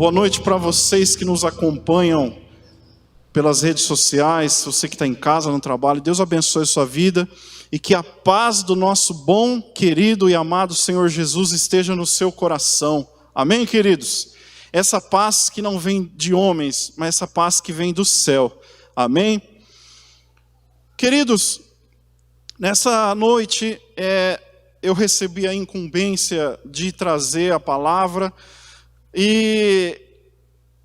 Boa noite para vocês que nos acompanham pelas redes sociais, você que está em casa, no trabalho. Deus abençoe a sua vida e que a paz do nosso bom, querido e amado Senhor Jesus esteja no seu coração. Amém, queridos? Essa paz que não vem de homens, mas essa paz que vem do céu. Amém? Queridos, nessa noite eu recebi a incumbência de trazer a palavra. E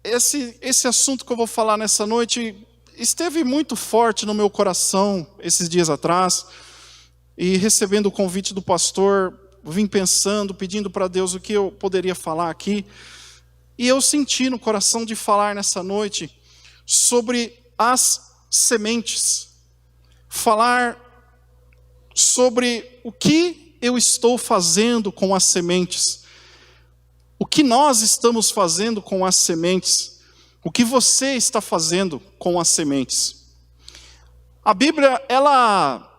esse assunto que eu vou falar nessa noite esteve muito forte no meu coração esses dias atrás. E recebendo o convite do pastor, vim pensando, pedindo para Deus o que eu poderia falar aqui. E eu senti no coração de falar nessa noite sobre as sementes. Falar sobre o que eu estou fazendo com as sementes. O que nós estamos fazendo com as sementes? O que você está fazendo com as sementes? A Bíblia, ela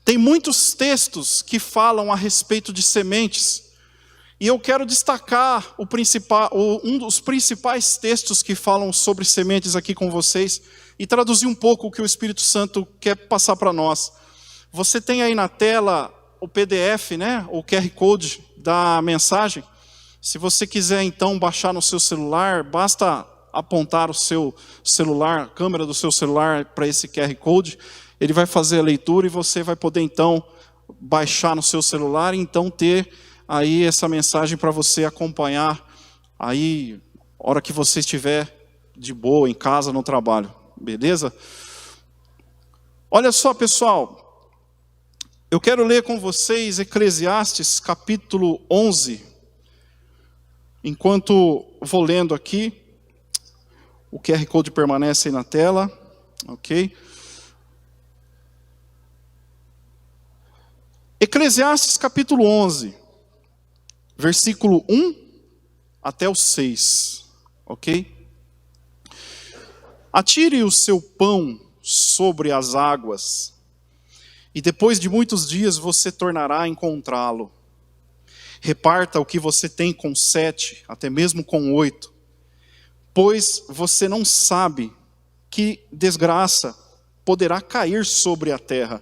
tem muitos textos que falam a respeito de sementes. E eu quero destacar um dos principais textos que falam sobre sementes aqui com vocês e traduzir um pouco o que o Espírito Santo quer passar para nós. Você tem aí na tela o PDF, né? O QR Code da mensagem. Se você quiser então baixar no seu celular, basta apontar o seu celular, a câmera do seu celular para esse QR Code. Ele vai fazer a leitura e você vai poder então baixar no seu celular e então ter aí essa mensagem para você acompanhar aí, a hora que você estiver de boa, em casa, no trabalho. Beleza? Olha só, pessoal. Eu quero ler com vocês Eclesiastes capítulo 11. Enquanto vou lendo aqui, o QR Code permanece aí na tela, ok? Eclesiastes capítulo 11, versículo 1 até o 6, ok? Atire o seu pão sobre as águas, e depois de muitos dias você tornará a encontrá-lo. Reparta o que você tem com 7, até mesmo com 8, pois você não sabe que desgraça poderá cair sobre a terra.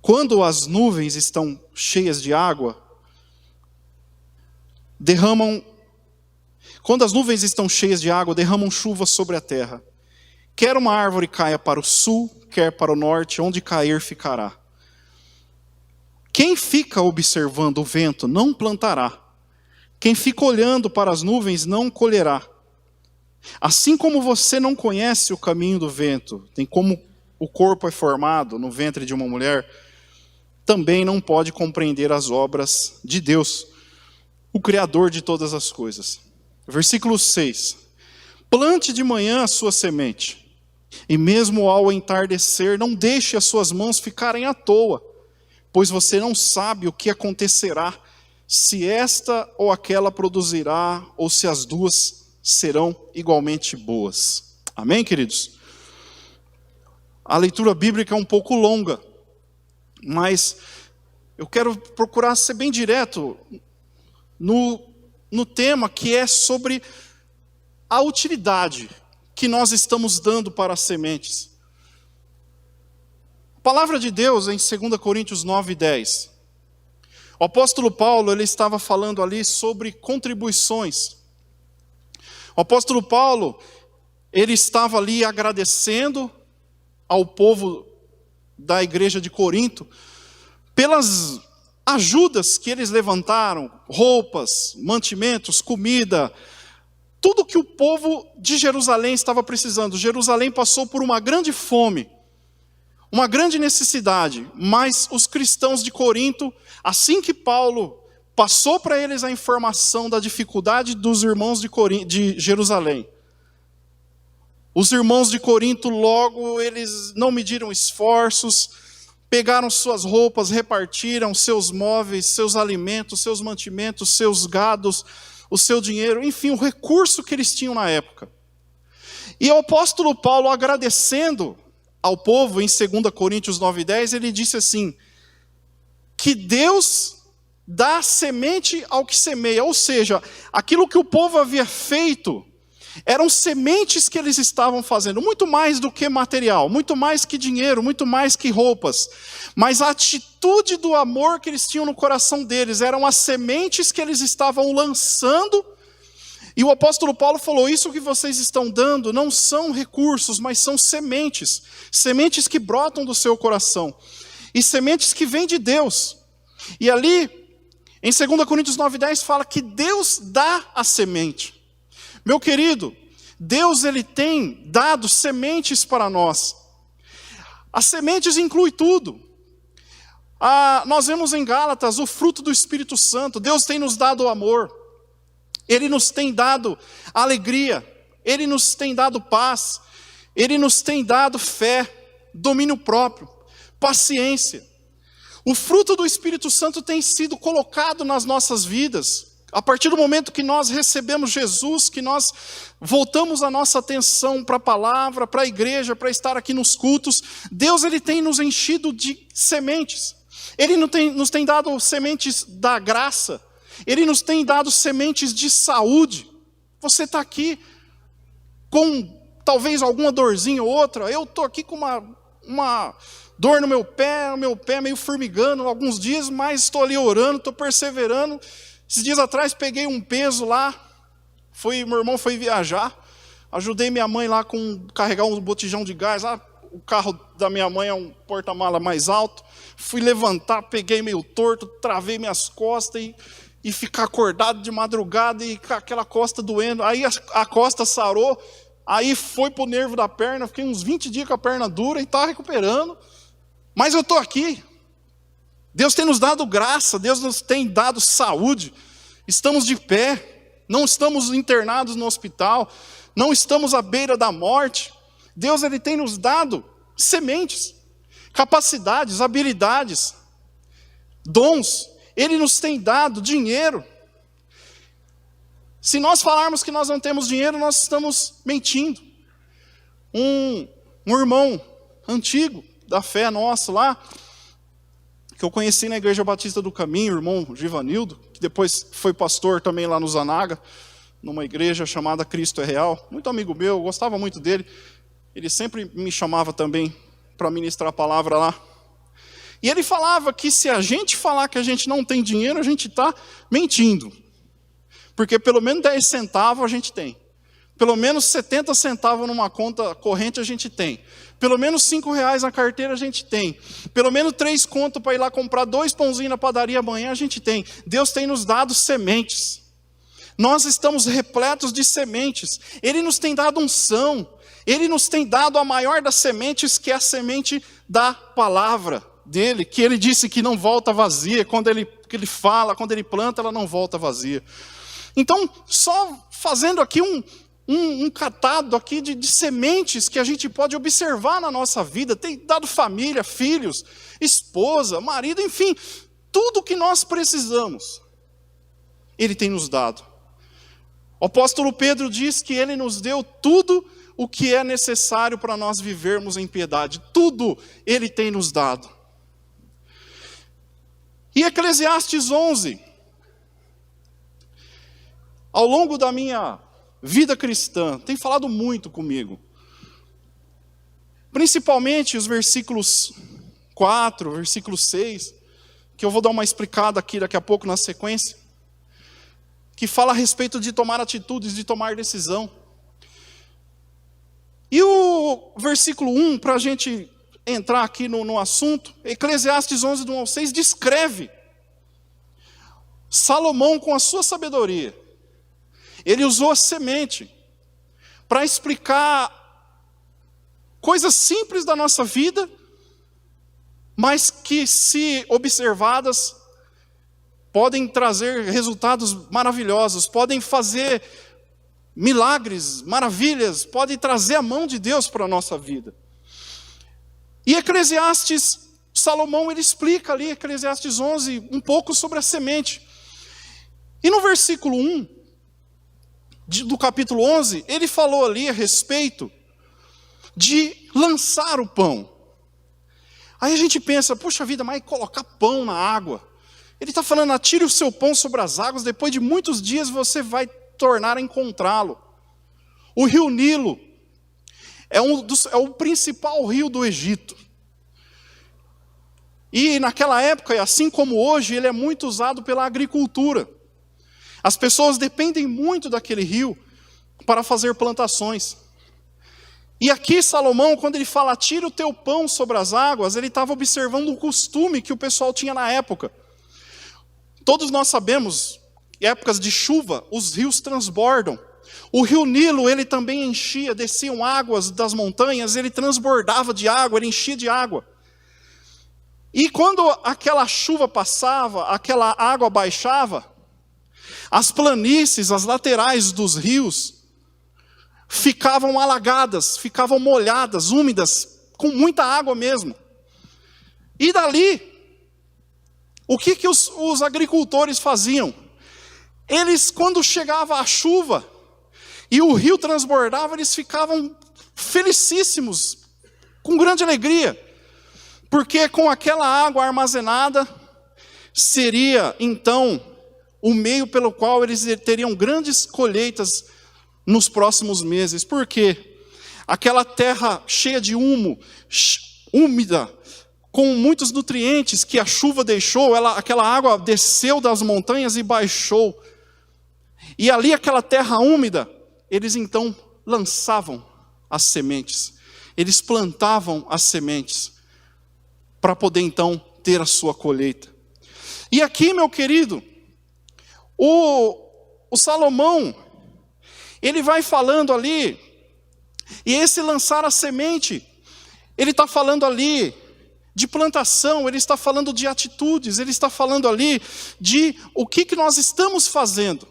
Quando as nuvens estão cheias de água, derramam chuva sobre a terra. Quer uma árvore caia para o sul, quer para o norte, onde cair ficará. Quem fica observando o vento não plantará. Quem fica olhando para as nuvens não colherá. Assim como você não conhece o caminho do vento, tem como o corpo é formado no ventre de uma mulher, também não pode compreender as obras de Deus, o Criador de todas as coisas. Versículo 6. Plante de manhã a sua semente, e mesmo ao entardecer, não deixe as suas mãos ficarem à toa, pois você não sabe o que acontecerá, se esta ou aquela produzirá, ou se as duas serão igualmente boas. Amém, queridos? A leitura bíblica é um pouco longa, mas eu quero procurar ser bem direto no tema que é sobre a utilidade que nós estamos dando para as sementes. A palavra de Deus em 2 Coríntios 9:10. O apóstolo Paulo, ele estava falando ali sobre contribuições. O apóstolo Paulo, ele estava ali agradecendo ao povo da igreja de Corinto pelas ajudas que eles levantaram, roupas, mantimentos, comida, tudo que o povo de Jerusalém estava precisando. Jerusalém passou por uma grande fome, uma grande necessidade, mas os cristãos de Corinto, assim que Paulo passou para eles a informação da dificuldade dos irmãos de Jerusalém, os irmãos de Corinto logo, eles não mediram esforços, pegaram suas roupas, repartiram seus móveis, seus alimentos, seus mantimentos, seus gados, o seu dinheiro, enfim, o recurso que eles tinham na época. E o apóstolo Paulo, agradecendo ao povo, em 2 Coríntios 9:10, ele disse assim, que Deus dá semente ao que semeia. Ou seja, aquilo que o povo havia feito eram sementes que eles estavam fazendo, muito mais do que material, muito mais que dinheiro, muito mais que roupas. Mas a atitude do amor que eles tinham no coração deles eram as sementes que eles estavam lançando. E o apóstolo Paulo falou: isso que vocês estão dando não são recursos, mas são sementes. Sementes que brotam do seu coração. E sementes que vêm de Deus. E ali, em 2 Coríntios 9:10, fala que Deus dá a semente. Meu querido, Deus ele tem dado sementes para nós. As sementes incluem tudo. Nós vemos em Gálatas o fruto do Espírito Santo. Deus tem nos dado o amor. Ele nos tem dado alegria. Ele nos tem dado paz. Ele nos tem dado fé, domínio próprio, paciência. O fruto do Espírito Santo tem sido colocado nas nossas vidas. A partir do momento que nós recebemos Jesus, que nós voltamos a nossa atenção para a palavra, para a igreja, para estar aqui nos cultos, Deus ele tem nos enchido de sementes. Ele nos tem dado sementes da graça. Ele nos tem dado sementes de saúde. Você está aqui com talvez alguma dorzinha ou outra. Eu estou aqui com uma dor no meu pé meio formigando alguns dias, mas estou ali orando, estou perseverando. Esses dias atrás peguei um peso lá, meu irmão foi viajar, ajudei minha mãe lá com carregar um botijão de gás, o carro da minha mãe é um porta-mala mais alto, fui levantar, peguei meio torto, travei minhas costas e ficar acordado de madrugada e com aquela costa doendo, aí a costa sarou, aí foi pro nervo da perna, fiquei uns 20 dias com a perna dura e estava recuperando, mas eu estou aqui. Deus tem nos dado graça, Deus nos tem dado saúde, estamos de pé, não estamos internados no hospital, não estamos à beira da morte. Deus ele tem nos dado sementes, capacidades, habilidades, dons, Ele nos tem dado dinheiro. Se nós falarmos que nós não temos dinheiro, nós estamos mentindo. Um irmão antigo da fé nosso lá, que eu conheci na Igreja Batista do Caminho, o irmão Givanildo, que depois foi pastor também lá no Zanaga, numa igreja chamada Cristo é Real. Muito amigo meu, eu gostava muito dele. Ele sempre me chamava também para ministrar a palavra lá. E ele falava que se a gente falar que a gente não tem dinheiro, a gente está mentindo. Porque pelo menos 10 centavos a gente tem. Pelo menos 70 centavos numa conta corrente a gente tem. Pelo menos R$5 na carteira a gente tem. Pelo menos 3 contos para ir lá comprar 2 pãozinhos na padaria amanhã a gente tem. Deus tem nos dado sementes. Nós estamos repletos de sementes. Ele nos tem dado unção. Ele nos tem dado a maior das sementes, que é a semente da palavra dele. Que ele disse que não volta vazia. Quando ele fala, quando ele planta, ela não volta vazia. Então, só fazendo aqui um catado aqui de sementes que a gente pode observar na nossa vida, tem dado família, filhos, esposa, marido, enfim, tudo que nós precisamos, Ele tem nos dado. O apóstolo Pedro diz que Ele nos deu tudo o que é necessário para nós vivermos em piedade, tudo Ele tem nos dado. E Eclesiastes 11, ao longo da minha vida cristã, tem falado muito comigo. Principalmente os versículos 4, versículo 6, que eu vou dar uma explicada aqui daqui a pouco na sequência, que fala a respeito de tomar atitudes, de tomar decisão. E o versículo 1, para a gente entrar aqui no assunto, Eclesiastes 11, do 1 ao 6, descreve Salomão com a sua sabedoria. Ele usou a semente para explicar coisas simples da nossa vida, mas que, se observadas, podem trazer resultados maravilhosos, podem fazer milagres, maravilhas, podem trazer a mão de Deus para a nossa vida. E Eclesiastes, Salomão, ele explica ali, Eclesiastes 11, um pouco sobre a semente. E no versículo 1, do capítulo 11, ele falou ali a respeito de lançar o pão. Aí a gente pensa, puxa vida, mas colocar pão na água, Ele está falando, atire o seu pão sobre as águas, depois de muitos dias você vai tornar a encontrá-lo. O rio Nilo é o principal rio do Egito. E naquela época, assim como hoje, ele é muito usado pela agricultura. As pessoas dependem muito daquele rio para fazer plantações. E aqui Salomão, quando ele fala, tira o teu pão sobre as águas, ele estava observando o costume que o pessoal tinha na época. Todos nós sabemos, em épocas de chuva, os rios transbordam. O rio Nilo, ele também enchia, desciam águas das montanhas, ele transbordava de água, ele enchia de água. E quando aquela chuva passava, aquela água baixava, as planícies, as laterais dos rios, ficavam alagadas, ficavam molhadas, úmidas, com muita água mesmo. E dali, o que os agricultores faziam? Eles, quando chegava a chuva, e o rio transbordava, eles ficavam felicíssimos, com grande alegria, porque com aquela água armazenada, seria então o meio pelo qual eles teriam grandes colheitas nos próximos meses. Por quê? Aquela terra cheia de humo, úmida, com muitos nutrientes que a chuva deixou, aquela água desceu das montanhas e baixou. E ali aquela terra úmida, eles então lançavam as sementes. Eles plantavam as sementes para poder então ter a sua colheita. E aqui, meu querido, o Salomão, ele vai falando ali, e esse lançar a semente, ele está falando ali de plantação, ele está falando de atitudes, ele está falando ali de o que nós estamos fazendo.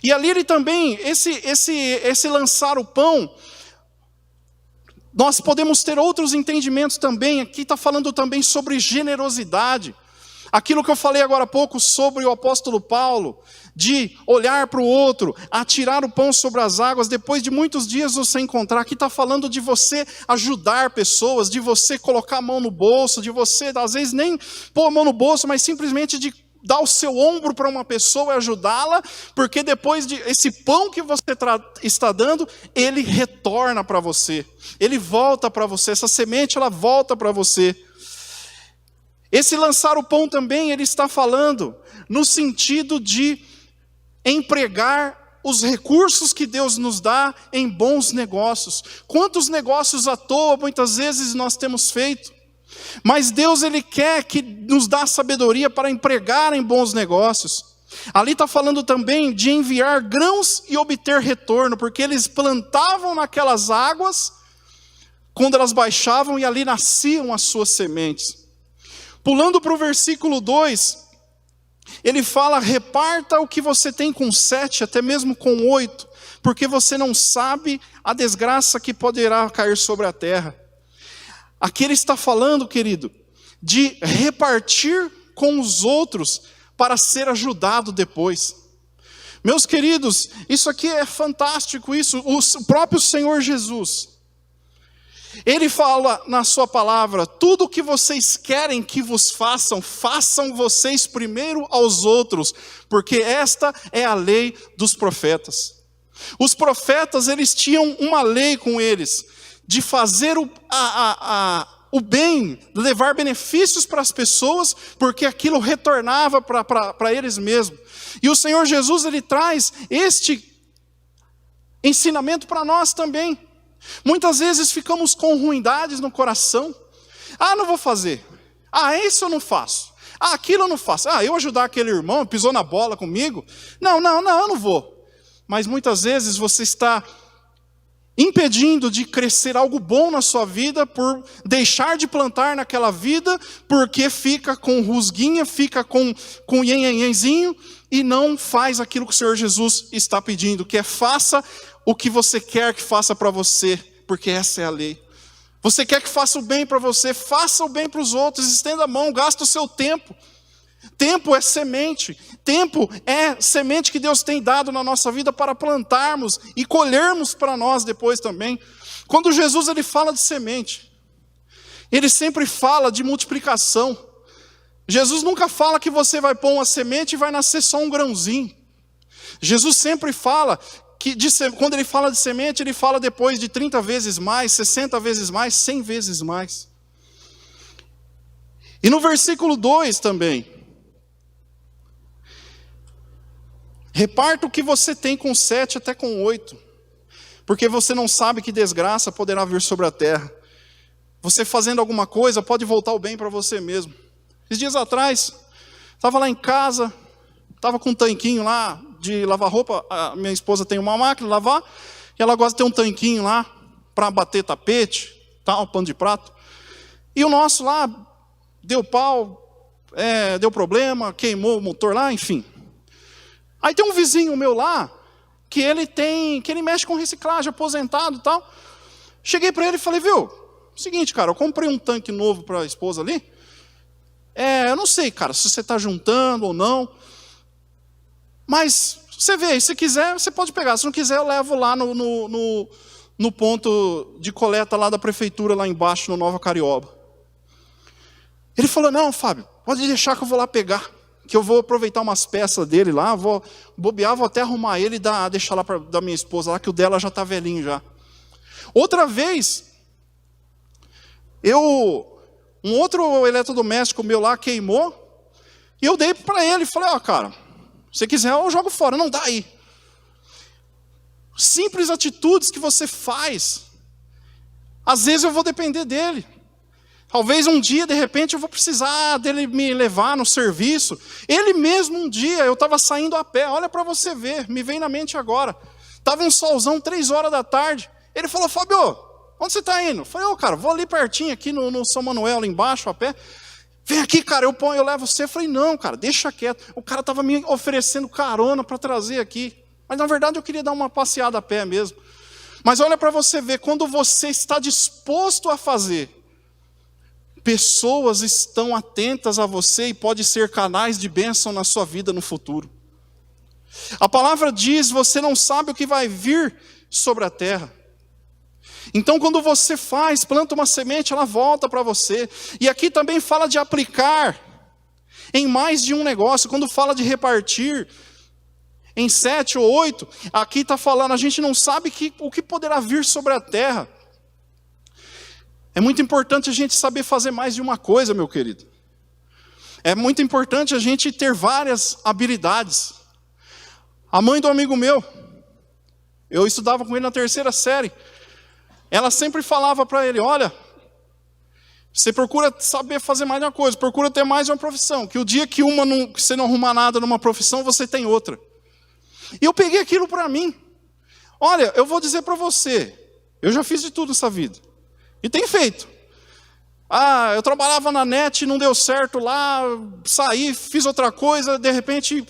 E ali ele também, esse lançar o pão, nós podemos ter outros entendimentos também. Aqui está falando também sobre generosidade. Aquilo que eu falei agora há pouco sobre o apóstolo Paulo, de olhar para o outro, atirar o pão sobre as águas, depois de muitos dias você encontrar. Aqui está falando de você ajudar pessoas, de você colocar a mão no bolso, de você, às vezes, nem pôr a mão no bolso, mas simplesmente de dar o seu ombro para uma pessoa e ajudá-la, porque depois de esse pão que você está dando, ele retorna para você, ele volta para você, essa semente ela volta para você. Esse lançar o pão também, ele está falando no sentido de empregar os recursos que Deus nos dá em bons negócios. Quantos negócios à toa muitas vezes nós temos feito? Mas Deus, ele quer que nos dá sabedoria para empregar em bons negócios. Ali está falando também de enviar grãos e obter retorno, porque eles plantavam naquelas águas, quando elas baixavam, e ali nasciam as suas sementes. Pulando para o versículo 2, ele fala, reparta o que você tem com 7, até mesmo com 8, porque você não sabe a desgraça que poderá cair sobre a terra. Aqui ele está falando, querido, de repartir com os outros para ser ajudado depois. Meus queridos, isso aqui é fantástico, o próprio Senhor Jesus, ele fala na sua palavra, tudo o que vocês querem que vos façam, façam vocês primeiro aos outros, porque esta é a lei dos profetas. Os profetas, eles tinham uma lei com eles, de fazer o bem, levar benefícios para as pessoas, porque aquilo retornava para eles mesmos. E o Senhor Jesus, ele traz este ensinamento para nós também. Muitas vezes ficamos com ruindades no coração. Não vou fazer. Isso eu não faço. Aquilo eu não faço. Eu ajudar aquele irmão, pisou na bola comigo. Não, eu não vou. Mas muitas vezes você está impedindo de crescer algo bom na sua vida, por deixar de plantar naquela vida, porque fica com rusguinha, fica com nhenhenhenzinho, e não faz aquilo que o Senhor Jesus está pedindo, que é faça o que você quer que faça para você, porque essa é a lei. Você quer que faça o bem para você, faça o bem para os outros, estenda a mão, gasta o seu tempo. Tempo é semente. Tempo é semente que Deus tem dado na nossa vida para plantarmos e colhermos para nós depois também. Quando Jesus ele fala de semente, ele sempre fala de multiplicação. Jesus nunca fala que você vai pôr uma semente e vai nascer só um grãozinho. Jesus sempre fala que quando ele fala de semente, ele fala depois de 30 vezes mais, 60 vezes mais, 100 vezes mais. E no versículo 2 também. Reparta o que você tem com 7 até com 8. Porque você não sabe que desgraça poderá vir sobre a terra. Você fazendo alguma coisa pode voltar o bem para você mesmo. Esses dias atrás, estava lá em casa, estava com um tanquinho lá de lavar roupa. A minha esposa tem uma máquina de lavar, e ela gosta de ter um tanquinho lá para bater tapete, tal, pano de prato. E o nosso lá deu pau, deu problema, queimou o motor lá, enfim. Aí tem um vizinho meu lá, que ele mexe com reciclagem, aposentado e tal. Cheguei para ele e falei, viu, seguinte, cara, eu comprei um tanque novo para a esposa ali. Eu não sei, cara, se você está juntando ou não. Mas você vê, se quiser, você pode pegar. Se não quiser, eu levo lá no ponto de coleta lá da prefeitura, lá embaixo, no Nova Carioba. Ele falou, não, Fábio, pode deixar que eu vou lá pegar. Que eu vou aproveitar umas peças dele lá, vou bobear, vou até arrumar ele e deixar lá da minha esposa lá, que o dela já está velhinho já. Outra vez, um outro eletrodoméstico meu lá queimou, e eu dei para ele, falei, cara, se quiser eu jogo fora, não dá aí. Simples atitudes que você faz, às vezes eu vou depender dele. Talvez um dia, de repente, eu vou precisar dele me levar no serviço. Ele mesmo um dia, eu estava saindo a pé, olha para você ver, me vem na mente agora. Estava um solzão, 3 horas da tarde. Ele falou, Fábio, onde você está indo? Eu falei, cara, vou ali pertinho, aqui no São Manuel, lá embaixo, a pé. Vem aqui, cara, eu levo você. Eu falei, não, cara, deixa quieto. O cara estava me oferecendo carona para trazer aqui. Mas, na verdade, eu queria dar uma passeada a pé mesmo. Mas olha para você ver, quando você está disposto a fazer, pessoas estão atentas a você e pode ser canais de bênção na sua vida no futuro. A palavra diz, você não sabe o que vai vir sobre a terra. Então quando você planta uma semente, ela volta para você. E aqui também fala de aplicar em mais de um negócio. Quando fala de repartir em 7 ou 8, aqui está falando, a gente não sabe o que poderá vir sobre a terra. É muito importante a gente saber fazer mais de uma coisa, meu querido. É muito importante a gente ter várias habilidades. A mãe do amigo meu, eu estudava com ele na 3ª série, ela sempre falava para ele, olha, você procura saber fazer mais de uma coisa, procura ter mais de uma profissão, que o dia que você não arrumar nada numa profissão, você tem outra. E eu peguei aquilo para mim. Olha, eu vou dizer para você, eu já fiz de tudo nessa vida. E tem feito. Eu trabalhava na net, não deu certo lá, saí, fiz outra coisa, de repente,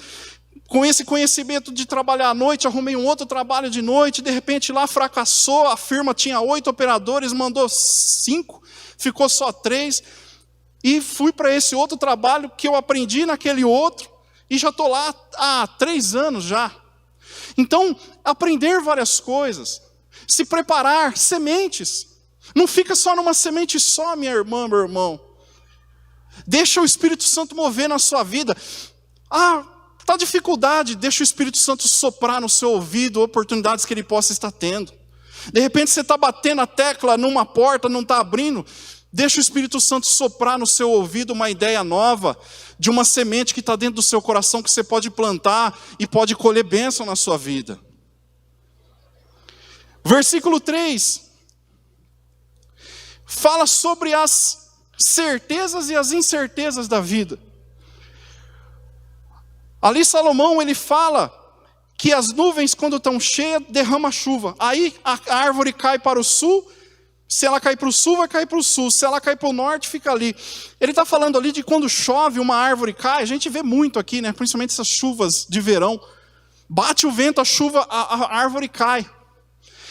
com esse conhecimento de trabalhar à noite, arrumei um outro trabalho de noite, de repente lá fracassou, a firma tinha 8 operadores, mandou 5, ficou só 3, e fui para esse outro trabalho que eu aprendi naquele outro, e já estou lá há 3 anos já. Então, aprender várias coisas, se preparar, sementes. Não fica só numa semente só, minha irmã, meu irmão. Deixa o Espírito Santo mover na sua vida. Está dificuldade, deixa o Espírito Santo soprar no seu ouvido oportunidades que ele possa estar tendo. De repente você está batendo a tecla numa porta, não está abrindo. Deixa o Espírito Santo soprar no seu ouvido uma ideia nova, de uma semente que está dentro do seu coração, que você pode plantar e pode colher bênção na sua vida. Versículo 3. Fala sobre as certezas e as incertezas da vida. Ali Salomão, ele fala que as nuvens, quando estão cheias, derramam chuva. Aí a árvore cai para o sul, se ela cair para o sul, vai cair para o sul. Se ela cair para o norte, fica ali. Ele está falando ali de quando chove, uma árvore cai. A gente vê muito aqui, né? Principalmente essas chuvas de verão. Bate o vento, a árvore cai.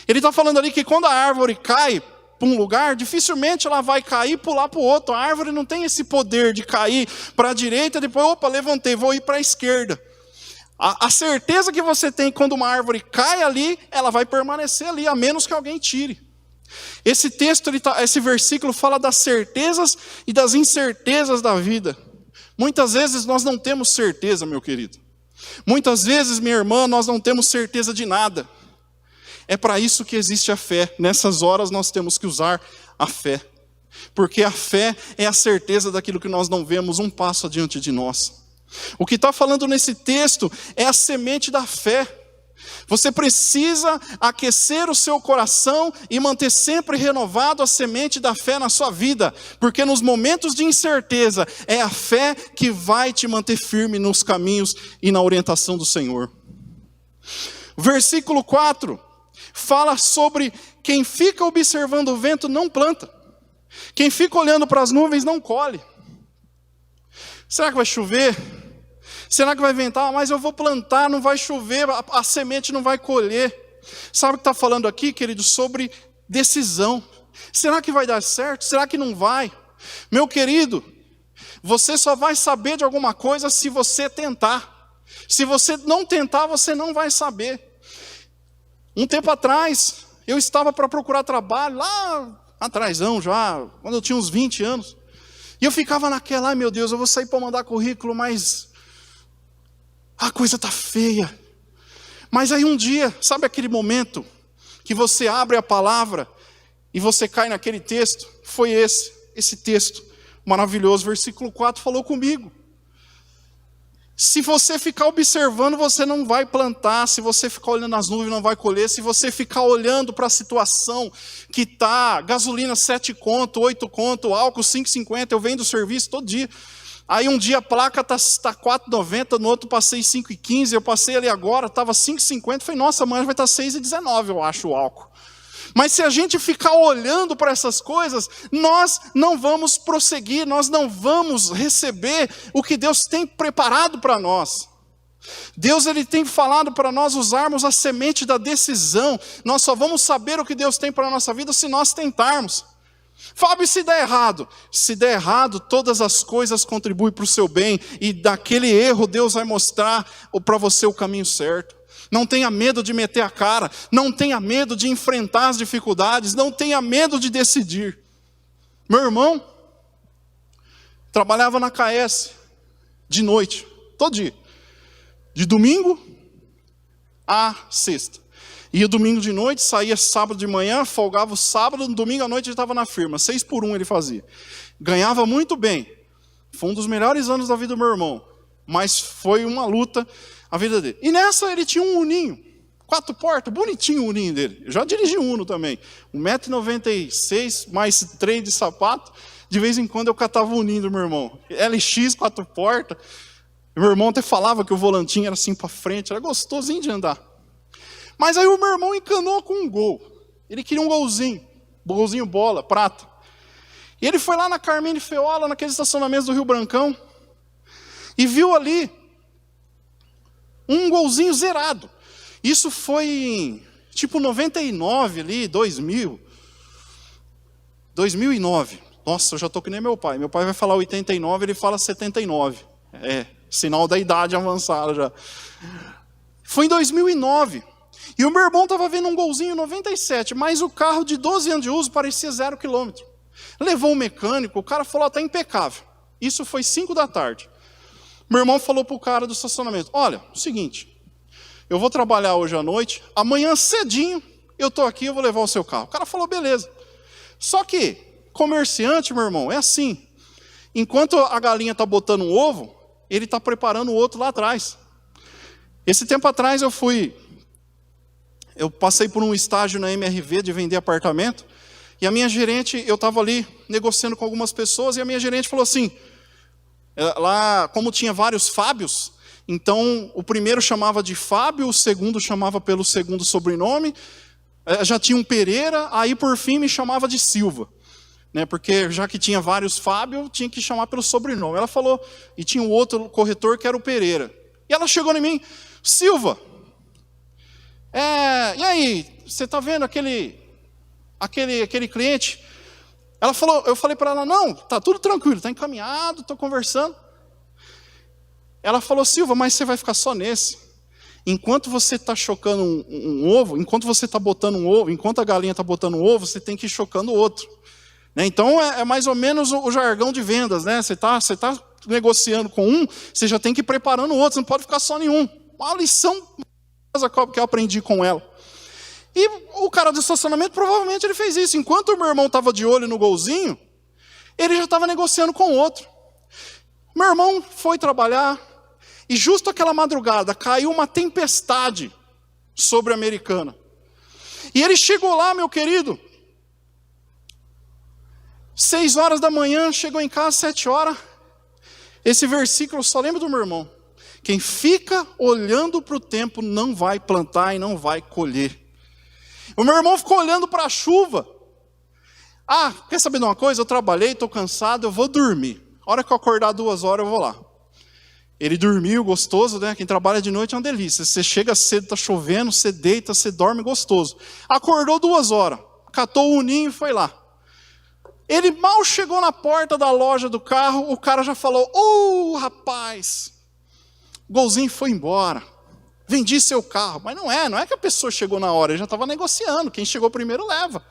Ele está falando ali que quando a árvore cai para um lugar, dificilmente ela vai cair e pular para o outro. A árvore não tem esse poder de cair para a direita, depois, levantei, vou ir para a esquerda. A certeza que você tem quando uma árvore cai ali, ela vai permanecer ali, a menos que alguém tire. Esse texto, esse versículo fala das certezas e das incertezas da vida. Muitas vezes nós não temos certeza, meu querido. Muitas vezes, minha irmã, nós não temos certeza de nada. É para isso que existe a fé. Nessas horas nós temos que usar a fé. Porque a fé é a certeza daquilo que nós não vemos um passo adiante de nós. O que está falando nesse texto é a semente da fé. Você precisa aquecer o seu coração e manter sempre renovado a semente da fé na sua vida. Porque nos momentos de incerteza, é a fé que vai te manter firme nos caminhos e na orientação do Senhor. Versículo 4 fala sobre quem fica observando o vento não planta. Quem fica olhando para as nuvens não colhe. Será que vai chover? Será que vai ventar? Mas eu vou plantar, não vai chover, a semente não vai colher. Sabe o que está falando aqui, querido? Sobre decisão. Será que vai dar certo? Será que não vai? Meu querido, você só vai saber de alguma coisa se você tentar. Se você não tentar, você não vai saber. Um tempo atrás, eu estava para procurar trabalho, lá atrásão já, quando eu tinha uns 20 anos. E eu ficava naquela, ai meu Deus, eu vou sair para mandar currículo, mas a coisa está feia. Mas aí um dia, sabe aquele momento que você abre a palavra e você cai naquele texto? Foi esse texto maravilhoso, versículo 4 falou comigo. Se você ficar observando, você não vai plantar. Se você ficar olhando as nuvens, não vai colher. Se você ficar olhando para a situação que está, gasolina 7 conto, 8 conto, álcool 5,50, eu venho do serviço todo dia. Aí um dia a placa está 4,90, no outro passei 5,15, eu passei ali agora, estava 5,50, falei, nossa, amanhã vai estar 6,19, eu acho, o álcool. Mas se a gente ficar olhando para essas coisas, nós não vamos prosseguir, nós não vamos receber o que Deus tem preparado para nós. Deus ele tem falado para nós usarmos a semente da decisão. Nós só vamos saber o que Deus tem para a nossa vida se nós tentarmos. Fábio, se der errado? Se der errado, todas as coisas contribuem para o seu bem. E daquele erro Deus vai mostrar para você o caminho certo. Não tenha medo de meter a cara, não tenha medo de enfrentar as dificuldades, não tenha medo de decidir. Meu irmão trabalhava na KS de noite, todo dia, de domingo a sexta. Ia domingo de noite, saía sábado de manhã, folgava o sábado, no domingo à noite ele estava na firma, 6 por 1 ele fazia. Ganhava muito bem, foi um dos melhores anos da vida do meu irmão, mas foi uma luta a vida dele. E nessa ele tinha um Uninho, 4 portas, bonitinho o Uninho dele. Eu já dirigi um Uno também. 1,96 m, mais 3 de sapato. De vez em quando eu catava o Uninho do meu irmão. LX, 4 portas. Meu irmão até falava que o volantinho era assim para frente. Era gostosinho de andar. Mas aí o meu irmão encanou com um gol. Ele queria um golzinho bola, prata. E ele foi lá na Carmine Feola, naqueles estacionamentos do Rio Brancão. E viu ali um golzinho zerado. Isso foi em, tipo 99 ali, 2009. Nossa, eu já estou que nem meu pai. Meu pai vai falar 89, ele fala 79. É, sinal da idade avançada já. Foi em 2009. E o meu irmão estava vendo um golzinho 97, mas o carro de 12 anos de uso parecia 0 km. Levou o mecânico, o cara falou, está impecável. Isso foi 5 da tarde. Meu irmão falou para o cara do estacionamento, olha, seguinte, eu vou trabalhar hoje à noite, amanhã cedinho eu estou aqui, eu vou levar o seu carro. O cara falou, beleza. Só que, comerciante, meu irmão, é assim, enquanto a galinha está botando um ovo, ele está preparando o outro lá atrás. Esse tempo atrás eu passei por um estágio na MRV de vender apartamento, e a minha gerente, eu estava ali negociando com algumas pessoas, e a minha gerente falou assim, lá, como tinha vários Fábios, então o primeiro chamava de Fábio, o segundo chamava pelo segundo sobrenome, já tinha um Pereira, aí por fim me chamava de Silva, né, porque já que tinha vários Fábio, tinha que chamar pelo sobrenome. Ela falou, e tinha um outro corretor que era o Pereira. E ela chegou em mim, Silva, e aí, você está vendo aquele cliente? Ela falou, eu falei para ela, não, está tudo tranquilo, está encaminhado, estou conversando. Ela falou, Silva, mas você vai ficar só nesse. Enquanto você está chocando um ovo, enquanto você está botando um ovo, enquanto a galinha está botando um ovo, você tem que ir chocando o outro. Né? Então é mais ou menos o jargão de vendas, né? Você tá negociando com um, você já tem que ir preparando o outro, você não pode ficar só nenhum. Uma lição que eu aprendi com ela. E o cara do estacionamento, provavelmente ele fez isso. Enquanto o meu irmão estava de olho no golzinho, ele já estava negociando com o outro. Meu irmão foi trabalhar, e justo aquela madrugada, caiu uma tempestade sobre a Americana. E ele chegou lá, meu querido, 6 horas da manhã, chegou em casa 7 horas. Esse versículo eu só lembro do meu irmão. Quem fica olhando para o tempo não vai plantar e não vai colher. O meu irmão ficou olhando para a chuva. Ah, quer saber de uma coisa? Eu trabalhei, estou cansado, eu vou dormir. A hora que eu acordar 2 horas, eu vou lá. Ele dormiu, gostoso, né? Quem trabalha de noite é uma delícia. Você chega cedo, está chovendo, você deita, você dorme gostoso. Acordou 2 horas, catou o ninho e foi lá. Ele mal chegou na porta da loja do carro, o cara já falou, rapaz, o golzinho foi embora, vendi seu carro. Mas não é que a pessoa chegou na hora, ele já estava negociando, quem chegou primeiro leva.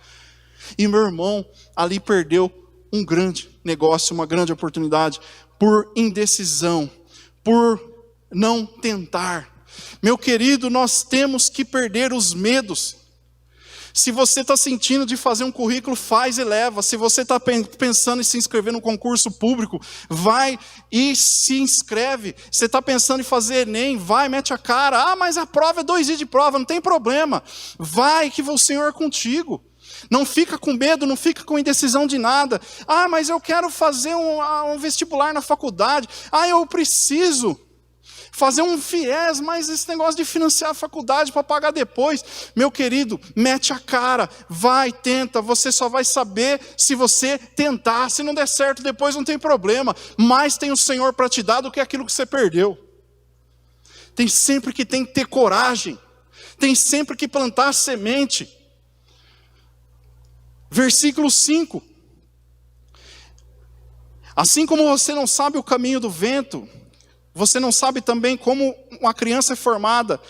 E meu irmão ali perdeu um grande negócio, uma grande oportunidade, por indecisão, por não tentar. Meu querido, nós temos que perder os medos. Se você está sentindo de fazer um currículo, faz e leva. Se você está pensando em se inscrever no concurso público, vai e se inscreve. Você está pensando em fazer Enem, vai, mete a cara. Ah, mas a prova é 2 dias de prova, não tem problema. Vai que o Senhor é contigo. Não fica com medo, não fica com indecisão de nada. Ah, mas eu quero fazer um vestibular na faculdade. Ah, eu preciso fazer um FIES, mas esse negócio de financiar a faculdade para pagar depois. Meu querido, mete a cara, vai, tenta. Você só vai saber se você tentar. Se não der certo depois, não tem problema. Mais tem o Senhor para te dar do que aquilo que você perdeu. Tem que ter coragem. Tem sempre que plantar semente. Versículo 5. Assim como você não sabe o caminho do vento, você não sabe também como uma criança é formada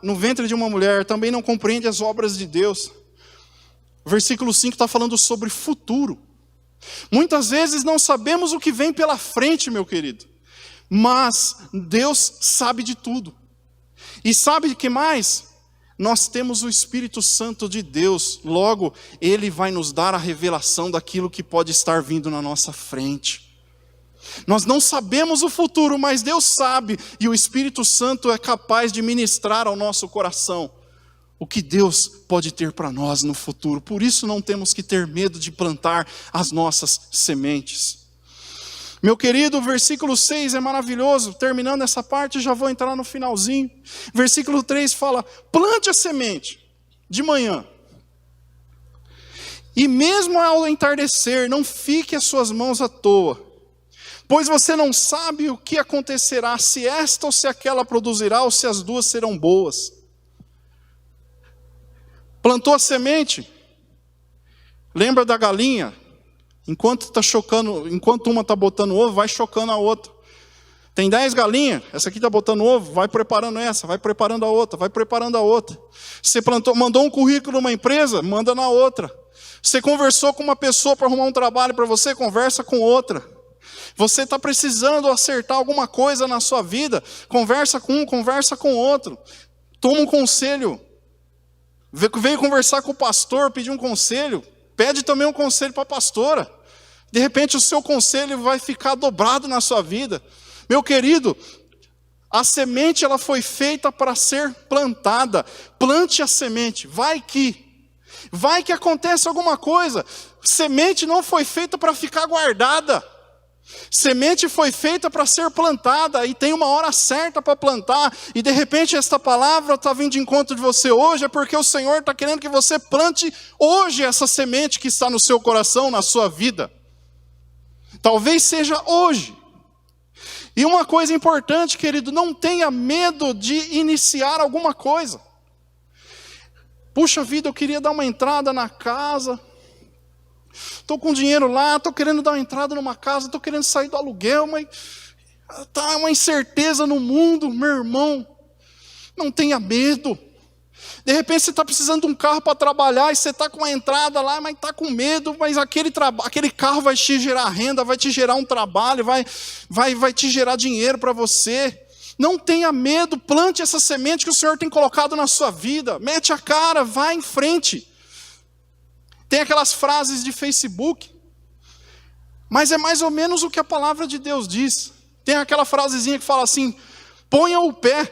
no ventre de uma mulher, também não compreende as obras de Deus. O versículo 5 está falando sobre futuro. Muitas vezes não sabemos o que vem pela frente, meu querido, mas Deus sabe de tudo. E sabe o que mais? Nós temos o Espírito Santo de Deus, logo Ele vai nos dar a revelação daquilo que pode estar vindo na nossa frente. Nós não sabemos o futuro, mas Deus sabe, e o Espírito Santo é capaz de ministrar ao nosso coração o que Deus pode ter para nós no futuro. Por isso não temos que ter medo de plantar as nossas sementes. Meu querido, o versículo 6 é maravilhoso. Terminando essa parte, já vou entrar no finalzinho. Versículo 3 fala, plante a semente de manhã. E mesmo ao entardecer, não fique as suas mãos à toa. Pois você não sabe o que acontecerá, se esta ou se aquela produzirá, ou se as duas serão boas. Plantou a semente. Lembra da galinha? Enquanto uma está botando ovo, vai chocando a outra. Tem 10 galinhas, essa aqui está botando ovo, vai preparando essa, vai preparando a outra, vai preparando a outra. Você mandou um currículo numa empresa, manda na outra. Você conversou com uma pessoa para arrumar um trabalho para você, conversa com outra. Você está precisando acertar alguma coisa na sua vida, conversa com um, conversa com outro. Toma um conselho. Veio conversar com o pastor, pedir um conselho. Pede também um conselho para a pastora. De repente o seu conselho vai ficar dobrado na sua vida. Meu querido, a semente ela foi feita para ser plantada. Plante a semente, vai que acontece alguma coisa. Semente não foi feita para ficar guardada. Semente foi feita para ser plantada e tem uma hora certa para plantar. E de repente esta palavra está vindo de encontro de você hoje, é porque o Senhor está querendo que você plante hoje essa semente que está no seu coração, na sua vida. Talvez seja hoje. E uma coisa importante, querido, não tenha medo de iniciar alguma coisa. Puxa vida, eu queria dar uma entrada na casa. Estou com dinheiro lá, estou querendo dar uma entrada numa casa, estou querendo sair do aluguel, mas está uma incerteza no mundo, meu irmão. Não tenha medo. De repente você está precisando de um carro para trabalhar e você está com a entrada lá, mas está com medo, mas aquele carro vai te gerar renda, vai te gerar um trabalho, vai te gerar dinheiro para você. Não tenha medo, plante essa semente que o Senhor tem colocado na sua vida. Mete a cara, vai em frente. Tem aquelas frases de Facebook, mas é mais ou menos o que a palavra de Deus diz. Tem aquela frasezinha que fala assim: ponha o pé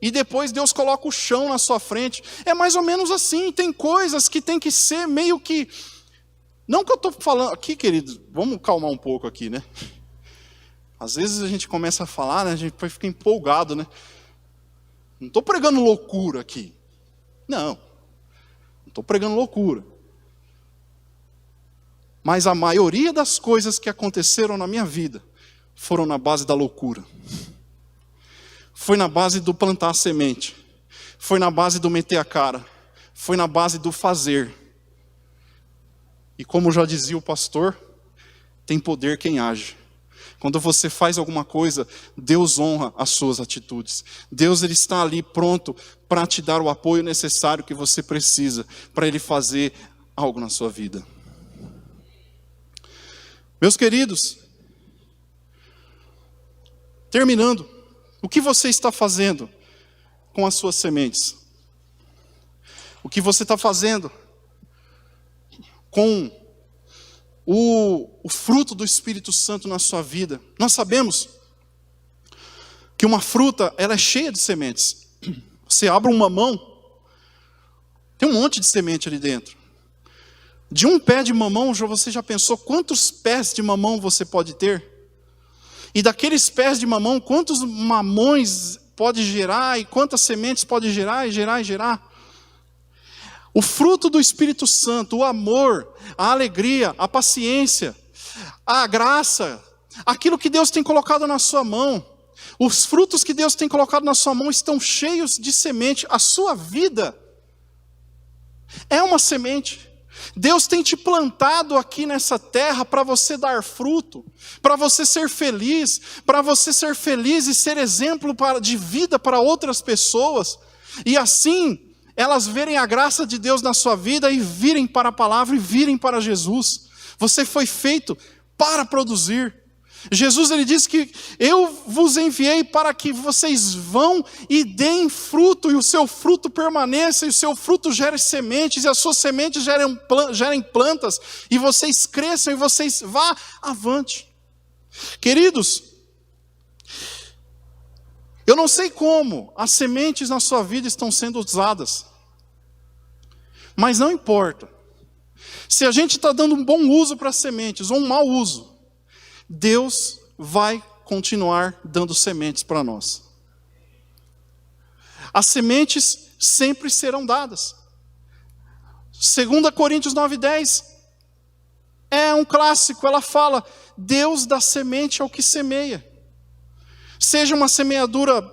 e depois Deus coloca o chão na sua frente. É mais ou menos assim. Tem coisas que tem que ser meio que... Não que eu estou falando... Aqui, querido, vamos calmar um pouco aqui, né? Às vezes a gente começa a falar, né? A gente fica empolgado, né? Não estou pregando loucura aqui. Não estou pregando loucura. Mas a maioria das coisas que aconteceram na minha vida foram na base da loucura. Foi na base do plantar a semente. Foi na base do meter a cara. Foi na base do fazer. E como já dizia o pastor, tem poder quem age. Quando você faz alguma coisa, Deus honra as suas atitudes. Deus, ele está ali pronto para te dar o apoio necessário que você precisa para Ele fazer algo na sua vida. Meus queridos, terminando, o que você está fazendo com as suas sementes? O que você está fazendo com o fruto do Espírito Santo na sua vida? Nós sabemos que uma fruta, ela é cheia de sementes. Você abre um mamão, tem um monte de semente ali dentro. De um pé de mamão, você já pensou quantos pés de mamão você pode ter? E daqueles pés de mamão, quantos mamões pode gerar? E quantas sementes pode gerar e gerar e gerar? O fruto do Espírito Santo, o amor, a alegria, a paciência, a graça, aquilo que Deus tem colocado na sua mão, os frutos que Deus tem colocado na sua mão estão cheios de semente. A sua vida é uma semente. Deus tem te plantado aqui nessa terra para você dar fruto, para você ser feliz e ser exemplo de vida para outras pessoas, e assim elas verem a graça de Deus na sua vida e virem para a palavra e virem para Jesus. Você foi feito para produzir. Jesus, ele disse que eu vos enviei para que vocês vão e deem fruto, e o seu fruto permaneça, e o seu fruto gere sementes, e as suas sementes gerem plantas, e vocês cresçam, e vocês vá avante. Queridos, eu não sei como as sementes na sua vida estão sendo usadas, mas não importa. Se a gente está dando um bom uso para as sementes, ou um mau uso, Deus vai continuar dando sementes para nós. As sementes sempre serão dadas. 2 Coríntios 9:10 é um clássico, ela fala: Deus dá semente ao que semeia. Seja uma semeadura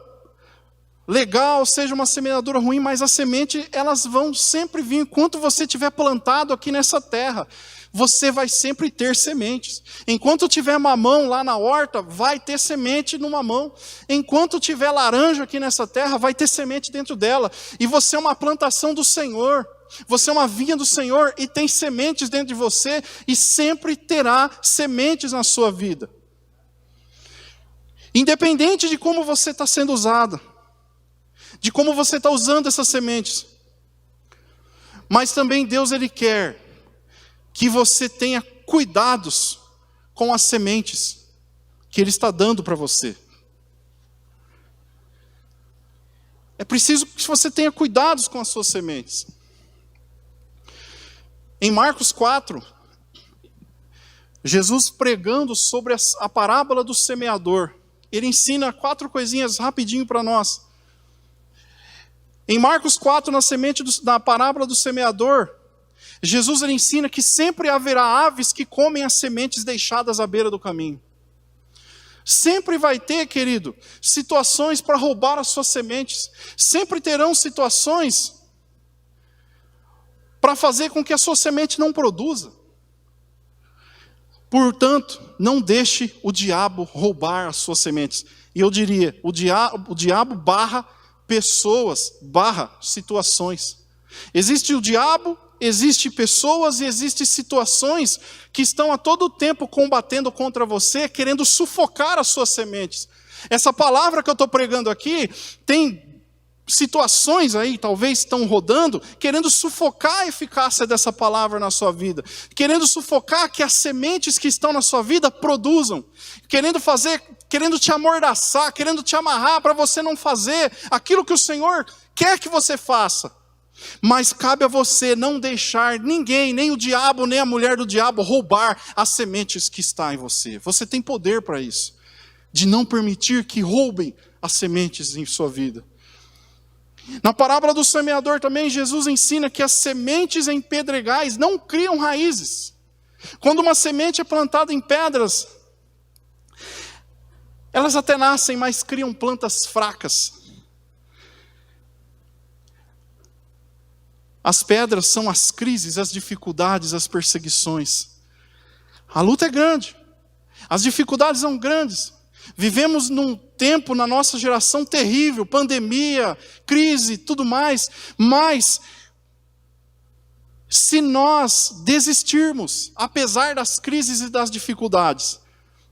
legal, seja uma semeadura ruim, mas a semente, elas vão sempre vir. Enquanto você estiver plantado aqui nessa terra, você vai sempre ter sementes. Enquanto tiver mamão lá na horta, vai ter semente no mamão. Enquanto tiver laranja aqui nessa terra, vai ter semente dentro dela. E você é uma plantação do Senhor. Você é uma vinha do Senhor e tem sementes dentro de você e sempre terá sementes na sua vida. Independente de como você está sendo usado, de como você está usando essas sementes. Mas também Deus, Ele quer que você tenha cuidados com as sementes que Ele está dando para você. É preciso que você tenha cuidados com as suas sementes. Em Marcos 4, Jesus pregando sobre a parábola do semeador, Ele ensina 4 coisinhas rapidinho para nós. Em Marcos 4, na parábola do semeador, Jesus, ele ensina que sempre haverá aves que comem as sementes deixadas à beira do caminho. Sempre vai ter, querido, situações para roubar as suas sementes. Sempre terão situações para fazer com que a sua semente não produza. Portanto, não deixe o diabo roubar as suas sementes. E eu diria, o diabo barra pessoas / situações. Existe o diabo, existe pessoas e existe situações que estão a todo tempo combatendo contra você, querendo sufocar as suas sementes. Essa palavra que eu estou pregando aqui, tem situações aí, talvez estão rodando, querendo sufocar a eficácia dessa palavra na sua vida, querendo sufocar que as sementes que estão na sua vida produzam, querendo te amordaçar, querendo te amarrar para você não fazer aquilo que o Senhor quer que você faça. Mas cabe a você não deixar ninguém, nem o diabo, nem a mulher do diabo, roubar as sementes que estão em você. Você tem poder para isso, de não permitir que roubem as sementes em sua vida. Na parábola do semeador também, Jesus ensina que as sementes em pedregais não criam raízes. Quando uma semente é plantada em pedras, elas até nascem, mas criam plantas fracas. As pedras são as crises, as dificuldades, as perseguições. A luta é grande, as dificuldades são grandes. Vivemos num tempo na nossa geração terrível, pandemia, crise, tudo mais. Mas, se nós desistirmos, apesar das crises e das dificuldades,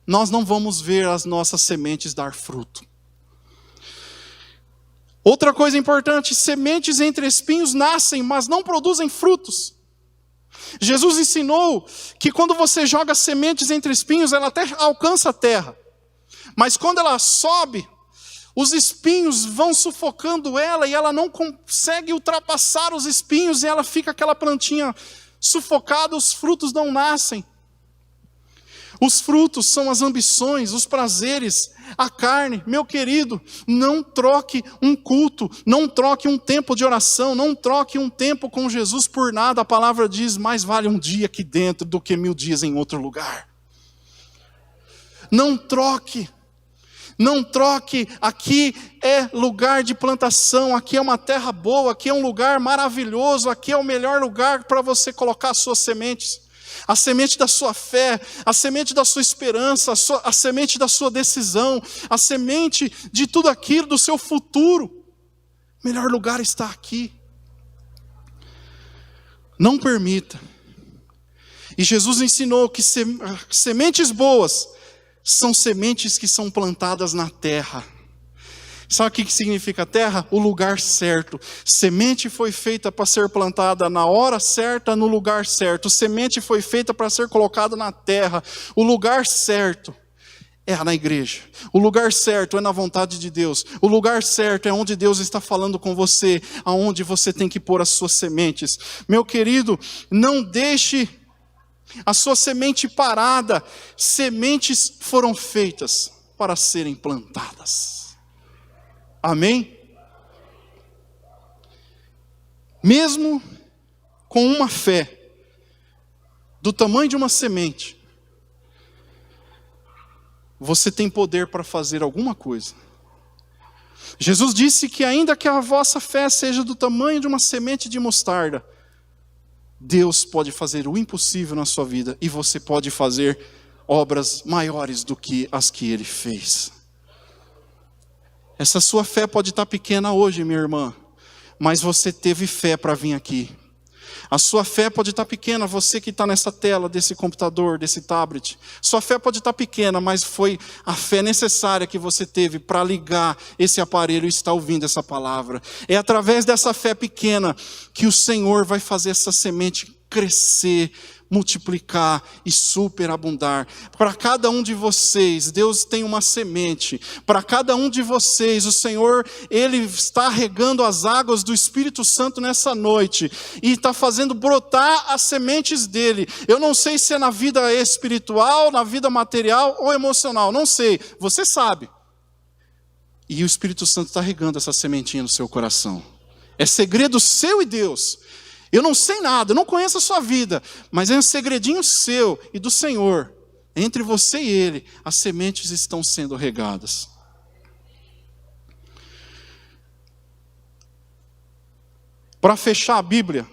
nós não vamos ver as nossas sementes dar fruto. Outra coisa importante, sementes entre espinhos nascem, mas não produzem frutos. Jesus ensinou que quando você joga sementes entre espinhos, ela até alcança a terra. Mas quando ela sobe, os espinhos vão sufocando ela e ela não consegue ultrapassar os espinhos e ela fica aquela plantinha sufocada, os frutos não nascem. Os frutos são as ambições, os prazeres, a carne. Meu querido, não troque um culto, não troque um tempo de oração, não troque um tempo com Jesus por nada. A palavra diz, mais vale um dia aqui dentro do que 1000 dias em outro lugar. Não troque. Não troque, aqui é lugar de plantação, aqui é uma terra boa, aqui é um lugar maravilhoso, aqui é o melhor lugar para você colocar as suas sementes. A semente da sua fé, a semente da sua esperança, a semente da sua decisão, a semente de tudo aquilo, do seu futuro. O melhor lugar está aqui. Não permita. E Jesus ensinou que sementes boas são sementes que são plantadas na terra. Sabe o que significa terra? O lugar certo. Semente foi feita para ser plantada na hora certa, no lugar certo. Semente foi feita para ser colocada na terra. O lugar certo é na igreja. O lugar certo é na vontade de Deus. O lugar certo é onde Deus está falando com você, aonde você tem que pôr as suas sementes. Meu querido, não deixe a sua semente parada. Sementes foram feitas para serem plantadas. Amém? Mesmo com uma fé do tamanho de uma semente, você tem poder para fazer alguma coisa. Jesus disse que ainda que a vossa fé seja do tamanho de uma semente de mostarda, Deus pode fazer o impossível na sua vida e você pode fazer obras maiores do que as que Ele fez. Essa sua fé pode estar pequena hoje, minha irmã, mas você teve fé para vir aqui. A sua fé pode estar pequena, você que está nessa tela desse computador, desse tablet. Sua fé pode estar pequena, mas foi a fé necessária que você teve para ligar esse aparelho e estar ouvindo essa palavra. É através dessa fé pequena que o Senhor vai fazer essa semente crescer, multiplicar e superabundar. Para cada um de vocês, Deus tem uma semente. Para cada um de vocês, o Senhor, Ele está regando as águas do Espírito Santo nessa noite e está fazendo brotar as sementes dele. Eu não sei se é na vida espiritual, na vida material ou emocional, não sei, você sabe. E o Espírito Santo está regando essa sementinha no seu coração. É segredo seu e Deus. Eu não sei nada, eu não conheço a sua vida, mas é um segredinho seu e do Senhor. Entre você e Ele, as sementes estão sendo regadas. Para fechar a Bíblia,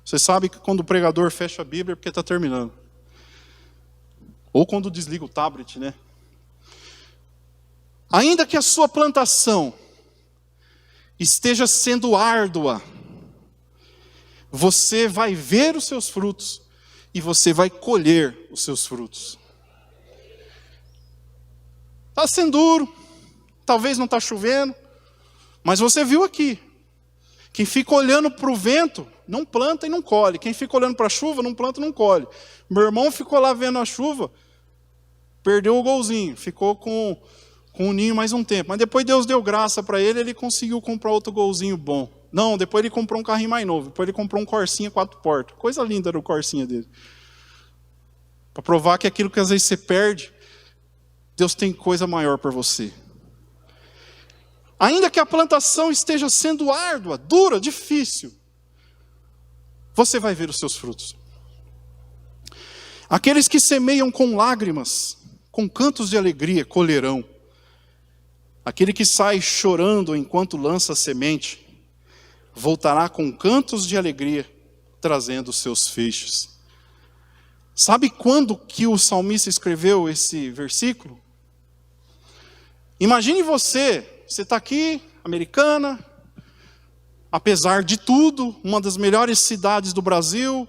você sabe que quando o pregador fecha a Bíblia é porque está terminando. Ou quando desliga o tablet, né? Ainda que a sua plantação esteja sendo árdua, você vai ver os seus frutos e você vai colher os seus frutos. Está sendo duro, talvez não está chovendo, mas você viu aqui, quem fica olhando para o vento, não planta e não colhe. Quem fica olhando para a chuva, não planta e não colhe. Meu irmão ficou lá vendo a chuva, perdeu o golzinho, ficou com o ninho mais um tempo. Mas depois Deus deu graça para ele, ele conseguiu comprar outro golzinho bom. Não, depois ele comprou um carrinho mais novo, depois ele comprou um Corsinha 4 portas. Coisa linda era o Corsinha dele. Para provar que aquilo que às vezes você perde, Deus tem coisa maior para você. Ainda que a plantação esteja sendo árdua, dura, difícil, você vai ver os seus frutos. Aqueles que semeiam com lágrimas, com cantos de alegria, colherão. Aquele que sai chorando enquanto lança a semente, voltará com cantos de alegria, trazendo os seus feixes. Sabe quando que o salmista escreveu esse versículo? Imagine você está aqui, Americana, apesar de tudo, uma das melhores cidades do Brasil,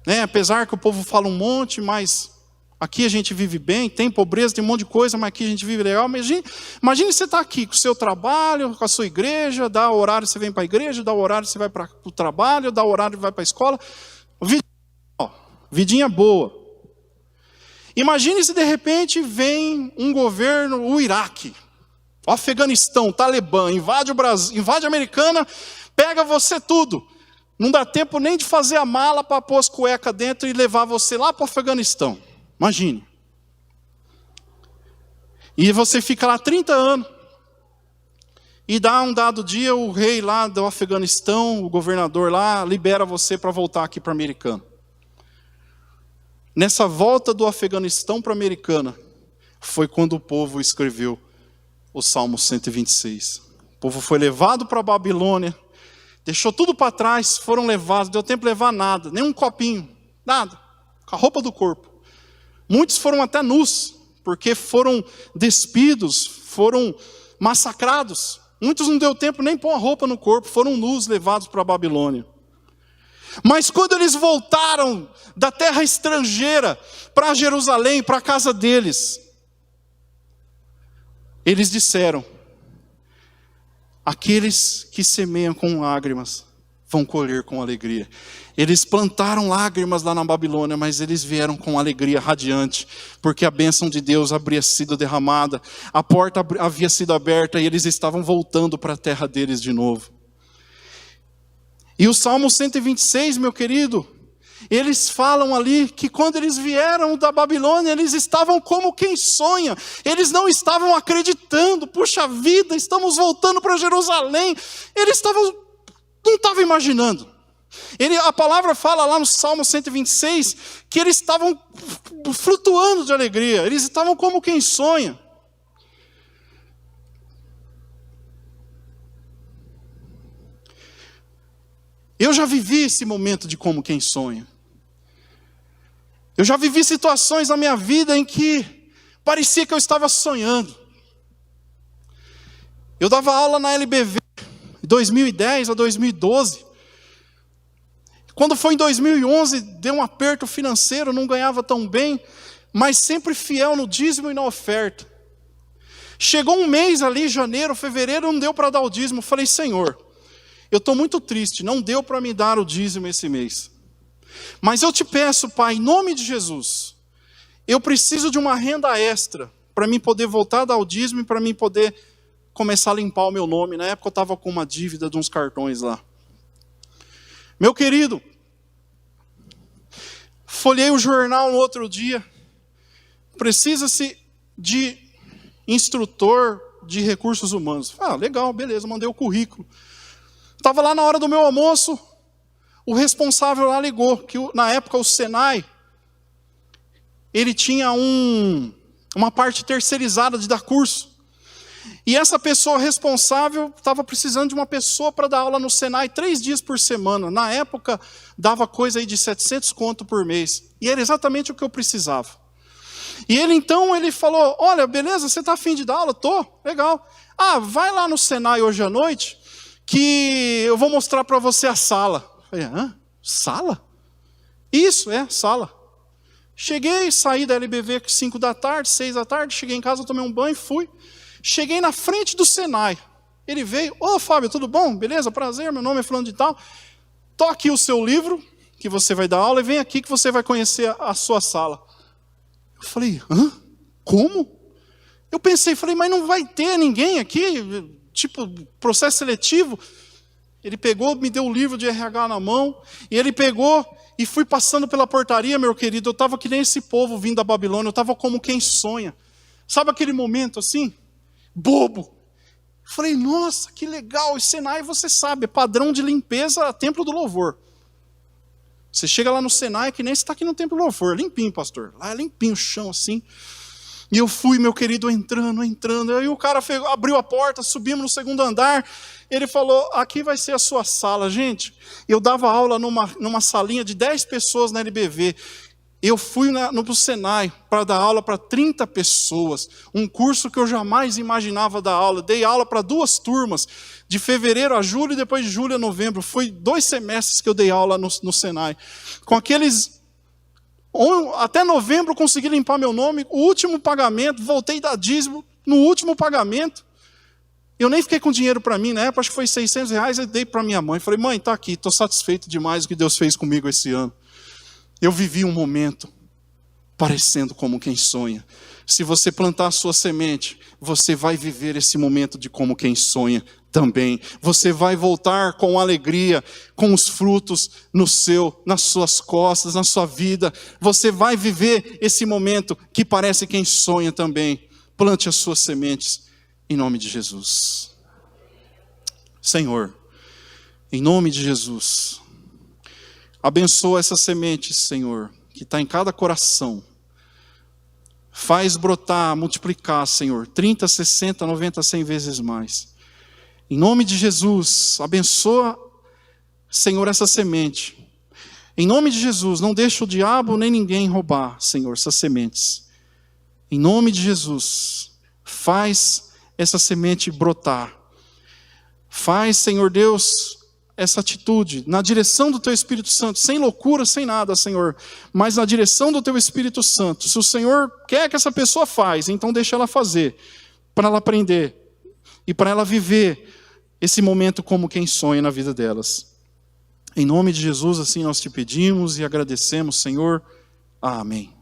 né? Apesar que o povo fala um monte, mas aqui a gente vive bem, tem pobreza, tem um monte de coisa, mas aqui a gente vive legal. Imagine você estar aqui com o seu trabalho, com a sua igreja, dá horário você vem para a igreja, dá horário você vai para o trabalho, dá horário vai para a escola. Vidinha boa. Imagine se de repente vem um governo, o Iraque, o Afeganistão, o Talibã, invade o Brasil, invade a Americana, pega você tudo. Não dá tempo nem de fazer a mala para pôr as cuecas dentro e levar você lá para o Afeganistão. Imagine. E você fica lá 30 anos. E dá um dado dia, o rei lá do Afeganistão, o governador lá, libera você para voltar aqui para a Americana. Nessa volta do Afeganistão para a Americana, foi quando o povo escreveu o Salmo 126. O povo foi levado para a Babilônia, deixou tudo para trás, foram levados, deu tempo de levar nada, nem um copinho, nada, com a roupa do corpo. Muitos foram até nus, porque foram despidos, foram massacrados. Muitos não deu tempo nem pôr a roupa no corpo, foram nus levados para a Babilônia. Mas quando eles voltaram da terra estrangeira para Jerusalém, para a casa deles, eles disseram: aqueles que semeiam com lágrimas vão colher com alegria. Eles plantaram lágrimas lá na Babilônia, mas eles vieram com alegria radiante, porque a bênção de Deus havia sido derramada, a porta havia sido aberta e eles estavam voltando para a terra deles de novo. E o Salmo 126, meu querido, eles falam ali que quando eles vieram da Babilônia, eles estavam como quem sonha. Eles não estavam acreditando. Puxa vida, estamos voltando para Jerusalém. Eles não estavam imaginando. A palavra fala lá no Salmo 126 que eles estavam flutuando de alegria. Eles estavam como quem sonha. Eu já vivi esse momento de como quem sonha. Eu já vivi situações na minha vida em que parecia que eu estava sonhando. Eu dava aula na LBV de 2010 a 2012. Quando foi em 2011, deu um aperto financeiro, não ganhava tão bem, mas sempre fiel no dízimo e na oferta. Chegou um mês ali, janeiro, fevereiro, não deu para dar o dízimo. Eu falei: Senhor, eu estou muito triste, não deu para me dar o dízimo esse mês. Mas eu te peço, Pai, em nome de Jesus, eu preciso de uma renda extra para mim poder voltar a dar o dízimo e para mim poder começar a limpar o meu nome. Na época eu estava com uma dívida de uns cartões lá. Meu querido, folhei o jornal no outro dia, precisa-se de instrutor de recursos humanos. Ah, legal, beleza, mandei o currículo. Estava lá na hora do meu almoço, o responsável lá ligou, que na época o Senai, ele tinha uma parte terceirizada de dar curso. E essa pessoa responsável estava precisando de uma pessoa para dar aula no Senai 3 dias por semana. Na época, dava coisa aí de 700 conto por mês. E era exatamente o que eu precisava. E ele então, ele falou: olha, beleza, você está afim de dar aula? Tô, legal. vai lá no Senai hoje à noite, que eu vou mostrar para você a sala. Eu falei, sala? Isso, sala. Cheguei, saí da LBV 5 da tarde, 6 da tarde, cheguei em casa, tomei um banho, fui. Cheguei na frente do Senai. Ele veio, Fábio, tudo bom? Beleza? Prazer, meu nome é fulano de tal. Toque o seu livro, que você vai dar aula, e vem aqui que você vai conhecer a sua sala. Eu falei, como? Eu pensei, mas não vai ter ninguém aqui, tipo, processo seletivo. Ele pegou, me deu o livro de RH na mão, e ele pegou e fui passando pela portaria, meu querido. Eu estava que nem esse povo vindo da Babilônia, eu estava como quem sonha. Sabe aquele momento assim? Bobo. Falei, nossa, que legal, e Senai, você sabe, é padrão de limpeza, templo do louvor. Você chega lá no Senai, que nem você está aqui no templo do louvor, limpinho, pastor. Lá é limpinho o chão, assim. E eu fui, meu querido, entrando. Aí o cara abriu a porta, subimos no segundo andar. Ele falou, aqui vai ser a sua sala. Gente, eu dava aula numa salinha de 10 pessoas na LBV. Eu fui no Senai para dar aula para 30 pessoas. Um curso que eu jamais imaginava dar aula. Dei aula para 2 turmas, de fevereiro a julho e depois de julho a novembro. Foi 2 semestres que eu dei aula no Senai. Com aqueles... Até novembro consegui limpar meu nome. O último pagamento, voltei da dízimo no último pagamento. Eu nem fiquei com dinheiro para mim, na época, acho que foi R$600. Eu dei para minha mãe. Falei, mãe, está aqui, estou satisfeito demais do que Deus fez comigo esse ano. Eu vivi um momento parecendo como quem sonha. Se você plantar a sua semente, você vai viver esse momento de como quem sonha também. Você vai voltar com alegria, com os frutos nas suas costas, na sua vida. Você vai viver esse momento que parece quem sonha também. Plante as suas sementes em nome de Jesus. Senhor, em nome de Jesus, abençoa essas sementes, Senhor, que está em cada coração. Faz brotar, multiplicar, Senhor, 30, 60, 90, 100 vezes mais. Em nome de Jesus, abençoa, Senhor, essa semente. Em nome de Jesus, não deixa o diabo nem ninguém roubar, Senhor, essas sementes. Em nome de Jesus, faz essa semente brotar. Faz, Senhor Deus, essa atitude, na direção do Teu Espírito Santo, sem loucura, sem nada, Senhor, mas na direção do Teu Espírito Santo. Se o Senhor quer que essa pessoa faz, então deixa ela fazer, para ela aprender, e para ela viver esse momento como quem sonha na vida delas. Em nome de Jesus, assim nós te pedimos e agradecemos, Senhor. Amém.